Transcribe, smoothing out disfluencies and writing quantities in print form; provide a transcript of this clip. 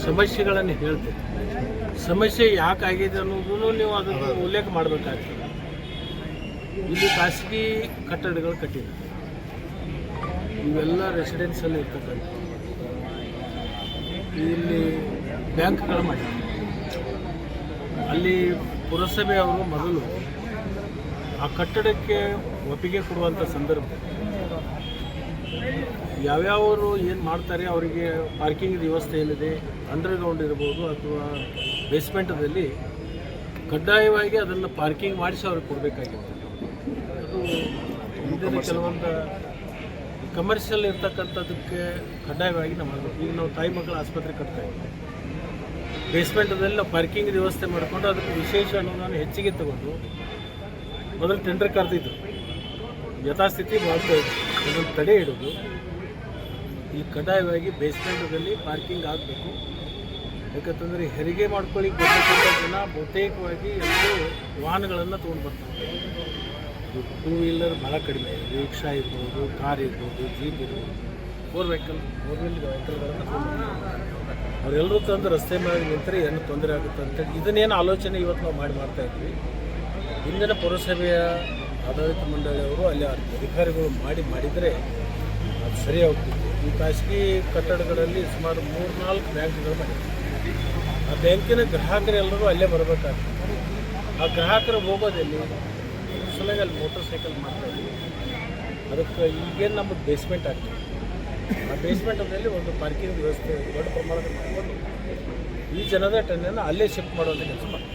ಸಮಸ್ಯೆಗಳನ್ನು ಹೇಳ್ತೇವೆ. ಸಮಸ್ಯೆ ಯಾಕೆ ಆಗಿದೆ ಅನ್ನೋದನ್ನು ನೀವು ಅದನ್ನು ಉಲ್ಲೇಖ ಮಾಡಬೇಕಾಗ್ತದೆ. ಇಲ್ಲಿ ಖಾಸಗಿ ಕಟ್ಟಡಗಳು ಕಟ್ಟಿದ್ದಾರೆ, ಇವೆಲ್ಲ ರೆಸಿಡೆನ್ಸಲ್ಲಿ ಇರ್ತಕ್ಕಂಥ. ಇಲ್ಲಿ ಬ್ಯಾಂಕ್ಗಳು ಮಾಡಿದ್ದಾರೆ. ಅಲ್ಲಿ ಪುರಸಭೆ ಅವರು ಮೊದಲು ಆ ಕಟ್ಟಡಕ್ಕೆ ಒಪ್ಪಿಗೆ ಕೊಡುವಂಥ ಸಂದರ್ಭ ಯಾವ್ಯಾವರು ಏನು ಮಾಡ್ತಾರೆ ಅವರಿಗೆ ಪಾರ್ಕಿಂಗ್ ವ್ಯವಸ್ಥೆ ಏನಿದೆ, ಅಂಡರ್ಗ್ರೌಂಡ್ ಇರ್ಬೋದು ಅಥವಾ ಬೇಸ್ಮೆಂಟದಲ್ಲಿ ಕಡ್ಡಾಯವಾಗಿ ಅದನ್ನು ಪಾರ್ಕಿಂಗ್ ಮಾಡಿಸಿ ಅವ್ರಿಗೆ ಕೊಡಬೇಕಾಗಿತ್ತು. ಅದು ಹಿಂದಿನ ಕೆಲವೊಂದು ಕಮರ್ಷಿಯಲ್ ಇರ್ತಕ್ಕಂಥದ್ದಕ್ಕೆ ಕಡ್ಡಾಯವಾಗಿ ನಾವು ಮಾಡಬೇಕು. ಈಗ ನಾವು ತಾಯಿ ಮಕ್ಕಳ ಆಸ್ಪತ್ರೆ ಕಟ್ತಾ ಇದ್ದೀವಿ, ಬೇಸ್ಮೆಂಟದಲ್ಲಿ ನಾವು ಪಾರ್ಕಿಂಗ್ ವ್ಯವಸ್ಥೆ ಮಾಡಿಕೊಂಡು ಅದಕ್ಕೆ ವಿಶೇಷ ಅನುದಾನ ಹೆಚ್ಚಿಗೆ ತಗೊಂಡು ಮೊದಲು ಟೆಂಡರ್ ಕರೆದಿದ್ರು, ಯಥಾಸ್ಥಿತಿ ಮಾಡ್ತಾ ಇದ್ರು. ಅದನ್ನು ತಡೆ ಹಿಡಿದು ಈ ಕಡ್ಡಾಯವಾಗಿ ಬೇಸ್ಮೆಂಟದಲ್ಲಿ ಪಾರ್ಕಿಂಗ್ ಆಗಬೇಕು. ಯಾಕಂತಂದರೆ ಹೆರಿಗೆ ಮಾಡ್ಕೊಳ್ಳಿಕ್ಕೆ ಬರ್ತಕ್ಕಂಥ ಜನ ಬಹುತೇಕವಾಗಿ ಎಲ್ಲರೂ ವಾಹನಗಳನ್ನು ತೊಗೊಂಡು ಬರ್ತಾರೆ. ಟೂ ವೀಲರ್ ಭಾಳ ಕಡಿಮೆ, ರಿಕ್ಷಾ ಇರ್ಬೋದು, ಕಾರ್ ಇರ್ಬೋದು, ಜೀಪ್ ಇರ್ಬೋದು, ಫೋರ್ ವೀಲ್ ವೆಹಿಕಲ್ಗಳನ್ನು ತೊಗೊಂಡು ಅವರೆಲ್ಲರೂ ತಂದು ರಸ್ತೆ ಮೇಲೆ ನಿಂತರೆ ಏನು ತೊಂದರೆ ಆಗುತ್ತೆ ಅಂತೇಳಿ ಇದನ್ನೇನು ಆಲೋಚನೆ ಇವತ್ತು ನಾವು ಮಾಡ್ತಾಯಿದ್ವಿ. ಹಿಂದಿನ ಪುರಸಭೆಯ ಆಡಳಿತ ಮಂಡಳಿಯವರು ಅಲ್ಲಿ ಅಧಿಕಾರಿಗಳು ಮಾಡಿದರೆ ಅದು ಸರಿ ಹೋಗ್ತಿತ್ತು. ಈ ಖಾಸಗಿ ಕಟ್ಟಡಗಳಲ್ಲಿ ಸುಮಾರು 3-4 ಬ್ಯಾಂಕ್ಗಳು ಮಾಡಿದ್ದಾರೆ. ಆ ಬ್ಯಾಂಕಿನ ಗ್ರಾಹಕರೆಲ್ಲರೂ ಅಲ್ಲೇ ಬರಬೇಕಾಗ್ತದೆ. ಆ ಗ್ರಾಹಕರು ಹೋಗೋದಲ್ಲಿ ಸಲುವಾಗಿ ಅಲ್ಲಿ ಮೋಟರ್ ಸೈಕಲ್ ಮಾಡ್ತಾಯಿದ್ವಿ. ಅದಕ್ಕೆ ಈಗೇನು ನಮ್ಮದು ಬೇಸ್ಮೆಂಟ್ ಆಗ್ತದೆ, ಆ ಬೇಸ್ಮೆಂಟಲ್ಲಿ ಒಂದು ಪಾರ್ಕಿಂಗ್ ವ್ಯವಸ್ಥೆ ದೊಡ್ಡ ಪ್ರಮಾಣದಲ್ಲಿ ಮಾಡಿಕೊಂಡು ಈ ಜನದಟ್ಟಣೆಯನ್ನು ಅಲ್ಲೇ ಶಿಫ್ಟ್ ಮಾಡುವಂಥ ಕೆಲಸ ಮಾಡ್ತೀವಿ.